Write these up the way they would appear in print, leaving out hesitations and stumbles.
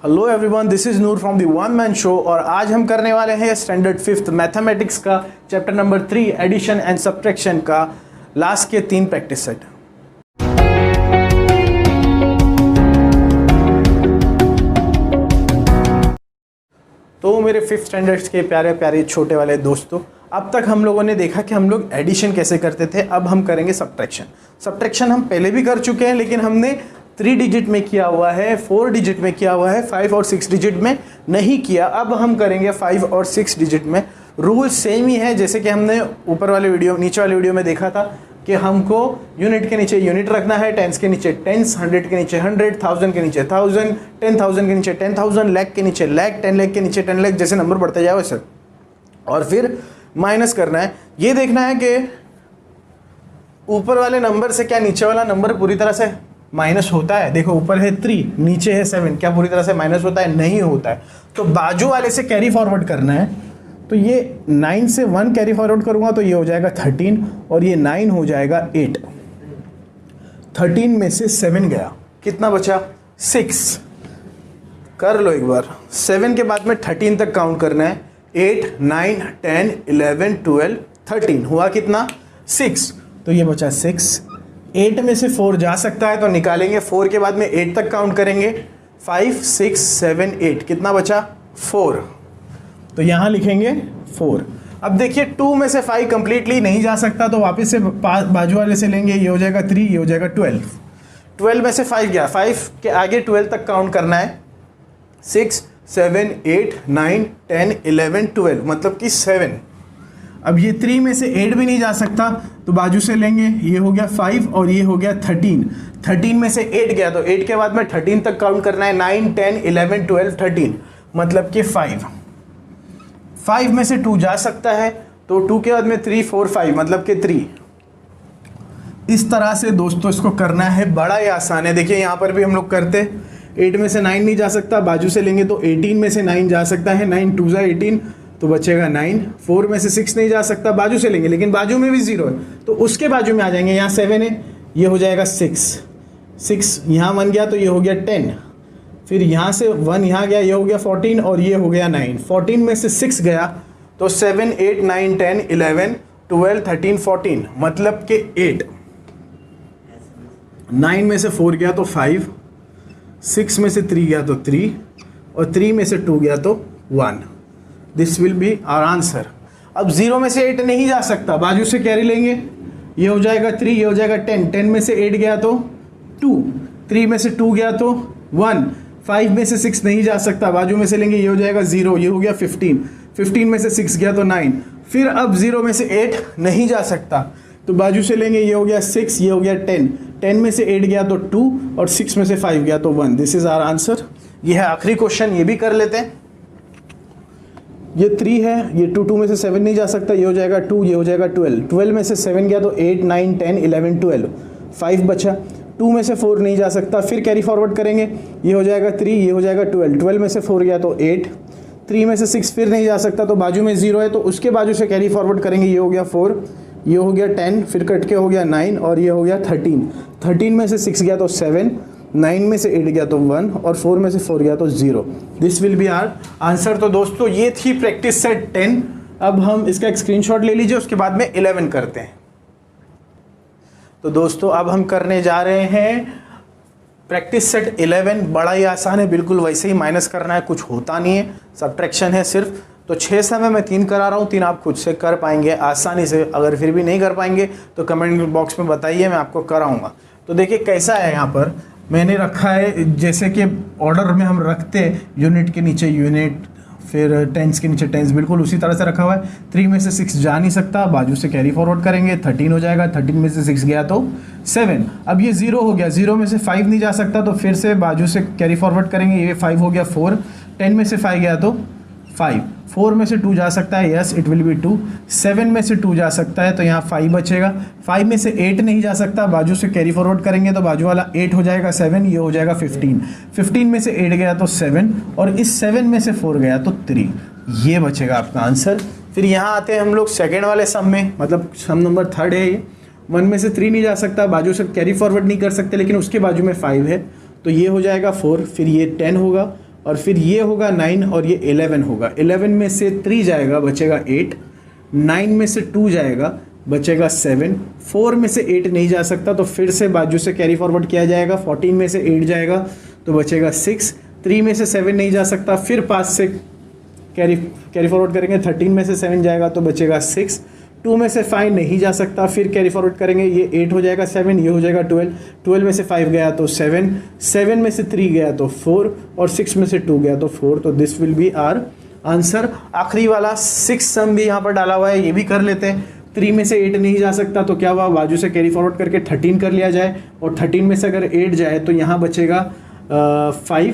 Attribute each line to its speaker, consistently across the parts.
Speaker 1: Hello everyone, this is Noor from the one man show और आज हम करने वाले हैं स्टैंडर्ड 5th मैथमेटिक्स का chapter number 3 addition and subtraction का लास्ट के 3 प्रैक्टिस सेट। तो मेरे 5th स्टैंडर्ड्स के प्यारे प्यारे छोटे वाले दोस्तों, अब तक हम लोगों ने देखा कि हम लोग एडिशन कैसे करते थे। अब हम करेंगे सब्ट्रैक्शन। सब्ट्रैक्शन हम पहले भी कर चुके हैं, लेकिन हमने 3 डिजिट में किया हुआ है, 4 डिजिट में किया हुआ है, 5 और 6 डिजिट में नहीं किया। अब हम करेंगे 5 और 6 डिजिट में। रूल सेम ही है जैसे कि हमने नीचे वाले वीडियो में देखा था कि हमको यूनिट के नीचे यूनिट रखना है, टेंस के नीचे टेंस, 100 के नीचे 100, 1000 के नीचे 1000, 10,000 के नीचे 10,000, लाख के नीचे लाख, 10 लाख के नीचे 10 लाख, जैसे नंबर बढ़ते जाए वैसे। और फिर माइनस करना है। ये देखना है कि ऊपर वाले नंबर से क्या नीचे वाला नंबर पूरी तरह से माइनस होता है। देखो ऊपर है 3, नीचे है 7, क्या पूरी तरह से माइनस होता है? नहीं होता है। तो बाजू वाले से कैरी फॉरवर्ड करना है। तो ये 9 से 1 कैरी फॉरवर्ड करूंगा तो ये हो जाएगा 13 और ये 9 हो जाएगा 8। 13 में से 7 गया, कितना बचा? 6। कर लो एक बार। 7 के बाद में 13 तक काउंट करना है। 8, 9, 10, 11, 12, 13 हुआ कितना? 6। तो ये बचा 6। 8 में से 4 जा सकता है तो निकालेंगे। 4 के बाद में 8 तक काउंट करेंगे। 5, 6, 7, 8, कितना बचा? 4। तो यहाँ लिखेंगे 4। अब देखिए 2 में से 5 कंप्लीटली नहीं जा सकता तो वापस से बाजू वाले से लेंगे। ये हो जाएगा 3, ये हो जाएगा 12। 12 में से 5 गया, 5 के आगे 12 तक काउंट करना है। 6, 7, 8, 9, 10, 11, 12, मतलब कि 7। अब ये 3 में से 8 भी नहीं जा सकता तो बाजू से लेंगे। ये हो गया 5 और ये हो गया 13। 13 में से 8 गया तो 8 के बाद में 13 तक काउंट करना है। 9, 10, 11, 12, 13, मतलब कि 5। 5 में से 2 जा सकता है तो 2 के बाद में 3, 4, 5, मतलब कि 3। इस तरह से दोस्तों इसको करना है। बड़ा ही आसान है। देखिए यहाँ पर भी हम लोग करते। 8 में से 9 नहीं जा सकता, बाजू से लेंगे तो 18 में से 9 जा सकता है। 9 2 जा 18 तो बचेगा 9। 4 में से 6 नहीं जा सकता, बाजू से लेंगे, लेकिन बाजू में भी 0 है तो उसके बाजू में आ जाएंगे। यहाँ 7 है, ये हो जाएगा 6। 6 यहाँ 1 गया तो ये हो गया 10। फिर यहाँ से 1 यहाँ गया, ये हो गया 14 और ये हो गया 9। 14 में से 6 गया तो 7, 8, 9, 10, 11, 12, 13, 14, मतलब कि 8। 9 में से 4 गया तो 5, 6 में से 3 गया तो 3 और 3 में से 2 गया तो 1। This will be our answer. अब 0 में से 8 नहीं जा सकता, बाजू से कैरी लेंगे। ये हो जाएगा 3, ये हो जाएगा 10। 10 में से 8 गया तो 2, 3 में से 2 गया तो 1। 5 में से 6 नहीं जा सकता, बाजू में से लेंगे। ये हो जाएगा 0, ये हो गया 15। 15 में से 6 गया तो 9। फिर अब 0 में से 8 नहीं जा सकता तो बाजू से लेंगे। ये हो गया 6, ये हो गया 10। 10 में से 8 गया तो 2 और 6 में से 5 गया तो 1। This is our answer. ये है आखिरी क्वेश्चन, ये भी कर लेते हैं। ये 3 है, ये 2 में से 7 नहीं जा सकता, ये हो जाएगा 2, ये हो जाएगा 12। 12 में से 7 गया तो 8, 9, 10, 11, 12, 5 बचा। 2 में से 4 नहीं जा सकता, फिर कैरी फॉरवर्ड करेंगे। ये हो जाएगा 3, ये हो जाएगा 12। 12 में से 4 गया तो 8। 3 में से 6 फिर नहीं जा सकता तो बाजू में 0 है तो उसके बाजू से कैरी फॉरवर्ड करेंगे। ये हो गया 4, ये हो गया 10, फिर कट के हो गया 9 और ये हो गया 13। 13 में से 6 गया तो 7, 9 में से 8 गया तो 1 और 4 में से 4 गया तो 0। This will be our answer. तो दोस्तों ये थी प्रैक्टिस सेट 10। अब हम इसका एक स्क्रीनशॉट ले लीजिए, उसके बाद में 11 करते हैं। तो दोस्तों अब हम करने जा रहे हैं प्रैक्टिस सेट 11। बड़ा ही आसान है, बिल्कुल वैसे ही माइनस करना है, कुछ होता नहीं है, सब्ट्रैक्शन है सिर्फ। तो 6 समय मैं 3 करा रहा हूँ, 3 आप खुद से कर पाएंगे आसानी से। अगर फिर भी नहीं कर पाएंगे तो कमेंट बॉक्स में बताइए, मैं आपको कराऊंगा। तो देखिए कैसा है, यहाँ पर मैंने रखा है जैसे कि ऑर्डर में हम रखते यूनिट के नीचे यूनिट, फिर टेंस के नीचे टेंस, बिल्कुल उसी तरह से रखा हुआ है। 3 में से 6 जा नहीं सकता, बाजू से कैरी फॉरवर्ड करेंगे। 13 हो जाएगा। 13 में से 6 गया तो 7। अब ये 0 हो गया, 0 में से 5 नहीं जा सकता तो फिर से बाजू से कैरी फॉरवर्ड करेंगे। ये 5 हो गया 4। 10 में से 5 गया तो 5। 4 में से 2 जा सकता है, यस इट विल बी 2। 7 में से 2 जा सकता है तो यहाँ 5 bचेगा। 5 में से 8 नहीं जा सकता, बाजू से कैरी फॉरवर्ड करेंगे तो बाजू वाला 8 हो जाएगा 7, ये हो जाएगा 15। 15 में से 8 गया तो 7 और इस 7 में से 4 गया तो 3, ये बचेगा आपका आंसर। फिर यहाँ आते हैं हम लोग सेकेंड वाले सम में, मतलब सम नंबर 3 है ये। 1 में से 3 नहीं जा सकता, बाजू से कैरी फॉरवर्ड नहीं कर सकते, लेकिन उसके बाजू में 5 है तो ये हो जाएगा 4। फिर ये 10 होगा और फिर ये होगा 9 और ये 11 होगा। 11 में से 3 जाएगा, बचेगा 8। 9 में से 2 जाएगा, बचेगा 7। 4 में से 8 नहीं जा सकता तो फिर से बाजू से कैरी फॉरवर्ड किया जाएगा। 14 में से 8 जाएगा तो बचेगा 6। 3 में से 7 नहीं जा सकता, फिर 5 से कैरी फॉरवर्ड करेंगे। 13 में से 7 जाएगा तो बचेगा 6। 2 में से 5 नहीं जा सकता, फिर कैरी फॉरवर्ड करेंगे, ये 8 हो जाएगा। 7 ये हो जाएगा 12। 12 में से 5 गया तो 7। 7 में से 3 गया तो 4 और 6 में से 2 गया तो 4। तो this will be our answer. आखिरी वाला 6 सम भी यहाँ पर डाला हुआ है, ये भी कर लेते हैं। 3 में से 8 नहीं जा सकता तो क्या हुआ, बाजू से कैरी फॉरवर्ड करके 13 कर लिया जाए, और 13 में से अगर 8 जाए तो यहाँ बचेगा 5।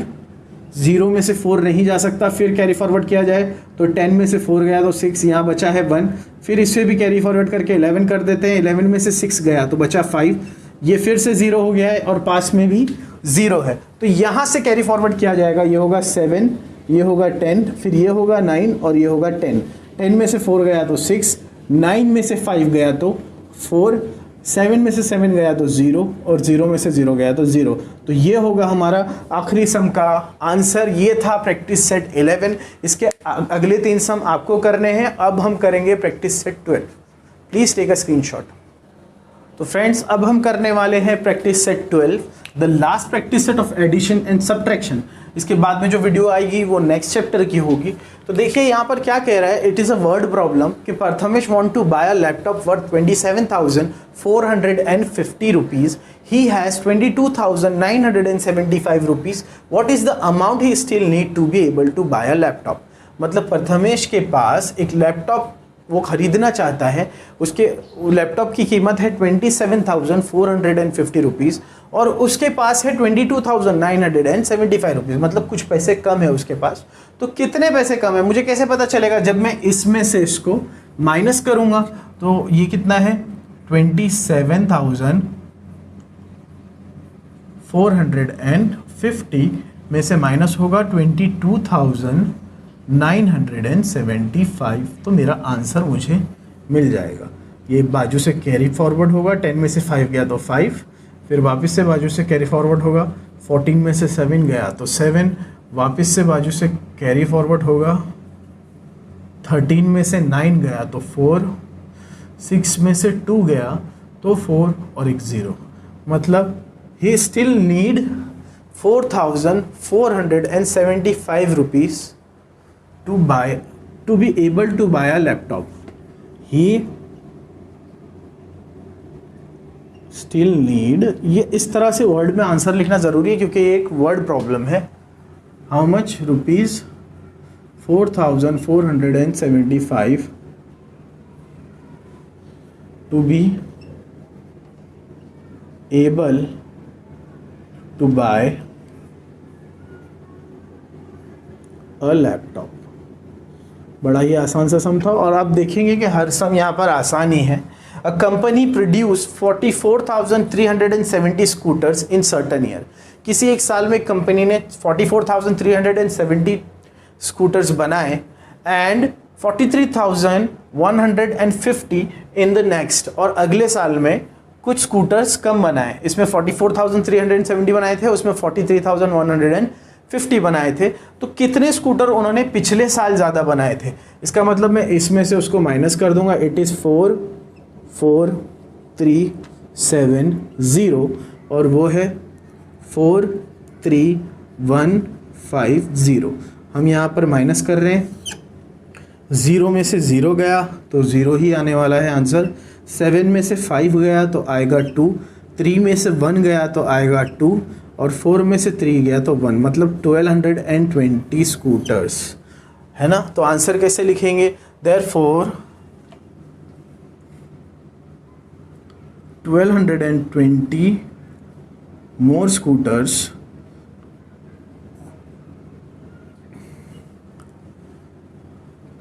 Speaker 1: 0 में से 4 नहीं जा सकता, फिर कैरी फॉरवर्ड किया जाए तो 10 में से 4 गया तो 6, यहाँ बचा है 1। फिर इससे भी कैरी फॉरवर्ड करके 11 कर देते हैं। 11 में से 6 गया तो बचा 5, ये फिर से 0 हो गया है और पास में भी 0 है। तो यहाँ से कैरी फॉरवर्ड किया जाएगा, ये होगा 7, ये होगा 10, फिर ये होगा 9 और ये होगा 10। 10 में से 4 गया तो 6, 9 में से 5 गया तो 4, 7 में से 7 गया तो 0 और 0 में से 0 गया तो 0। तो ये होगा हमारा आखिरी सम का आंसर। ये था प्रैक्टिस सेट 11। इसके अगले 3 सम आपको करने हैं। अब हम करेंगे practice set 12। Please take a screenshot. तो फ्रेंड्स, अब हम करने वाले हैं practice set 12, the last practice set of addition and subtraction. इसके बाद में जो वीडियो आएगी वो नेक्स्ट चैप्टर की होगी। तो देखिए यहाँ पर क्या कह रहा है, it is a word problem कि Prathamesh want to buy a laptop worth 27,450 rupees. He has 22,975 rupees. What is the amount he still need to be able to buy a laptop. मतलब प्रथमेश के पास एक लैपटॉप वो ख़रीदना चाहता है, उसके लैपटॉप की कीमत है 27,450 रुपीज़ और उसके पास है 22,975 रुपीज़, मतलब कुछ पैसे कम है उसके पास। तो कितने पैसे कम है मुझे कैसे पता चलेगा? जब मैं इसमें से इसको माइनस करूँगा तो ये कितना है, 27,450 में से माइनस होगा 22,975, तो मेरा आंसर मुझे मिल जाएगा। ये बाजू से कैरी फॉरवर्ड होगा, 10 में से 5 गया तो 5, फिर वापस से बाजू से कैरी फॉरवर्ड होगा, 14 में से 7 गया तो 7, वापस से बाजू से कैरी फॉरवर्ड होगा, 13 में से 9 गया तो 4, 6 में से 2 गया तो 4 और एक 0, मतलब ही still need 4,475 rupees to be able to buy a laptop. He still need, ये इस तरह से वर्ड में आंसर लिखना ज़रूरी है क्योंकि ये एक वर्ड प्रॉब्लम है। How much rupees 4,475 to be able to buy a laptop। बड़ा ही आसान सा सम था और आप देखेंगे कि हर सम यहाँ पर आसान ही है। A company produce 44,370 scooters in certain year. किसी एक साल में कंपनी ने 44,370 स्कूटर्स बनाए एंड 43,150 इन द नेक्स्ट, और अगले साल में कुछ स्कूटर्स कम बनाए। इसमें 44,370 बनाए थे, उसमें 43,150 बनाए थे। तो कितने स्कूटर उन्होंने पिछले साल ज़्यादा बनाए थे? इसका मतलब मैं इसमें से उसको माइनस कर दूंगा। इट इज़ 4,4,3,7,0 और वो है 4,3,1,5,0। हम यहाँ पर माइनस कर रहे हैं, 0 में से 0 गया तो 0 ही आने वाला है आंसर। 7 में से 5 गया तो आएगा 2, 3 में से 1 गया तो आएगा 2 और 4 में से 3 गया तो 1, मतलब 1220 स्कूटर्स, है ना। तो आंसर कैसे लिखेंगे? Therefore 1220 more scooters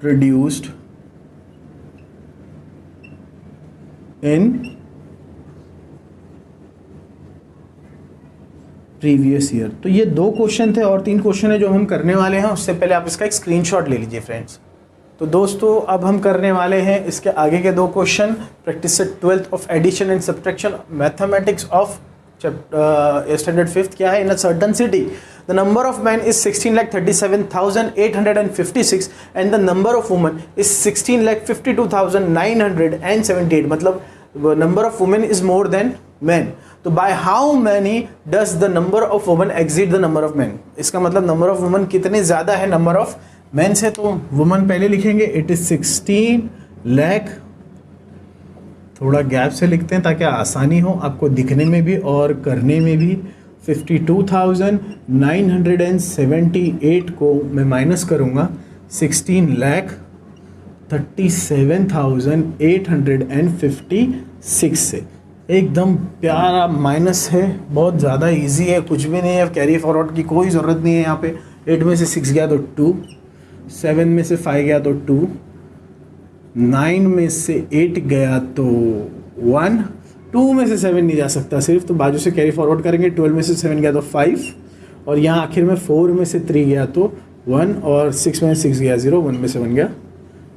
Speaker 1: produced in previous year. तो ये 2 क्वेश्चन थे और 3 क्वेश्चन है जो हम करने वाले हैं। उससे पहले आप इसका एक स्क्रीनशॉट ले लीजिए फ्रेंड्स। तो दोस्तों अब हम करने वाले हैं इसके आगे के 2 question, practice set 12 of addition and subtraction mathematics of standard 5th क्या है, in a certain city. The number of man is 16,37,856 and the number of women is 16,52,978, मतलब number of women is more than man. तो by how many does the number of women exceed the number of man, इसका मतलब number of women कितने ज़्यादा है number of man से। तो women पहले लिखेंगे, इट इज 16 लाख, थोड़ा गैप से लिखते हैं ताकि आसानी हो आपको दिखने में भी और करने में भी। 52,978 को मैं माइनस करूँगा 16,37,856 से, एकदम प्यारा माइनस है, बहुत ज़्यादा इजी है, कुछ भी नहीं है, कैरी फॉरवर्ड की कोई ज़रूरत नहीं है यहाँ पे। 8 में से 6 गया तो 2, 7 में से 5 गया तो 2, 9 में से 8 गया तो 1, 2 में से 7 नहीं जा सकता सिर्फ, तो बाजू से कैरी फॉरवर्ड करेंगे। 12 में से 7 गया तो 5, और यहाँ आखिर में 4 में से 3 गया तो 1, और 6 में से 6 गया 0, 1 में से 1 गया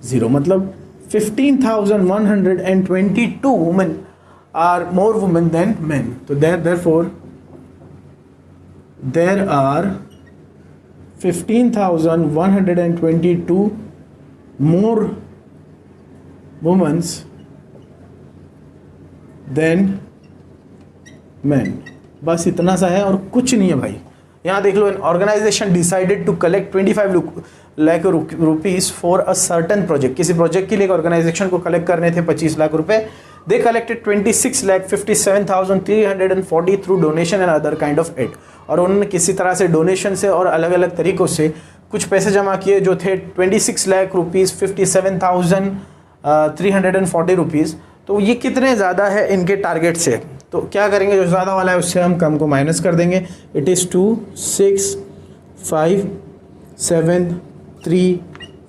Speaker 1: 0, मतलब 15,122 women are more women than men. तो therefore there are 15,122 more women than men. बस इतना सा है और कुछ नहीं है भाई। यहाँ देख लो, an organization decided to collect 25 lakh rupees for a certain project. किसी प्रोजेक्ट के लिए एक ऑर्गेनाइजेशन को कलेक्ट करने थे 25 लाख रुपए। They collected 26,57,340 through donation and other kind of aid. और उन्होंने किसी तरह से डोनेशन से और अलग अलग तरीक़ों से कुछ पैसे जमा किए जो थे 26 लाख रुपीज़ 57,340 रुपीज़। तो ये कितने ज़्यादा है इनके टारगेट से, तो क्या करेंगे, जो ज़्यादा वाला है उससे हम कम को माइनस कर देंगे। It is 2, 6, 5, 7, 3,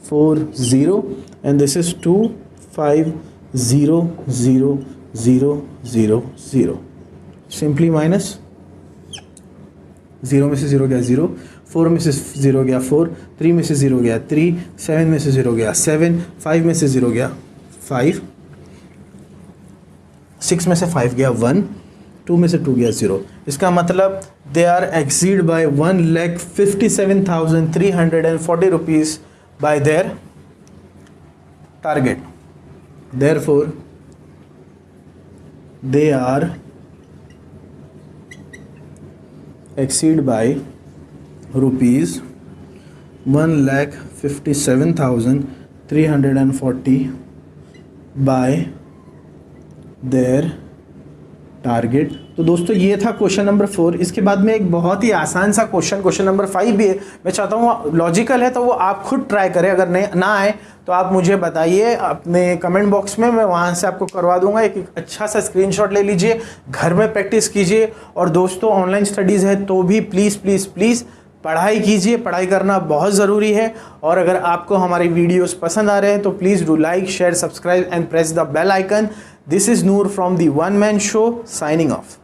Speaker 1: 4, 0 and this is 2, 5, 0, 0, 0, 0, 0। Simply minus, 0 में से 0 गया 0, 4 में से 0 गया 4, 3 में से 0 गया 3, 7 में से 0 गया 7, 5 में से 0 गया 5, 6 में से 5 गया 1, 2 में से 2 गया 0। इसका मतलब they are exceed by 1,57,340 rupees by their target. Therefore they are exceed by rupees 1,57,340 by their target. तो दोस्तों ये था क्वेश्चन नंबर 4। इसके बाद में एक बहुत ही आसान सा क्वेश्चन नंबर 5 भी है। मैं चाहता हूँ लॉजिकल है तो वो आप खुद ट्राई करें, अगर नहीं ना आए तो आप मुझे बताइए अपने कमेंट बॉक्स में, मैं वहाँ से आपको करवा दूंगा। एक अच्छा सा स्क्रीनशॉट ले लीजिए, घर में प्रैक्टिस कीजिए। और दोस्तों ऑनलाइन स्टडीज़ है तो भी प्लीज़ प्लीज़ प्लीज़ पढ़ाई कीजिए, पढ़ाई करना बहुत ज़रूरी है। और अगर आपको हमारी वीडियोस पसंद आ रहे हैं तो please do like, share, subscribe and press the bell icon. This is Noor from the One Man Show, signing off.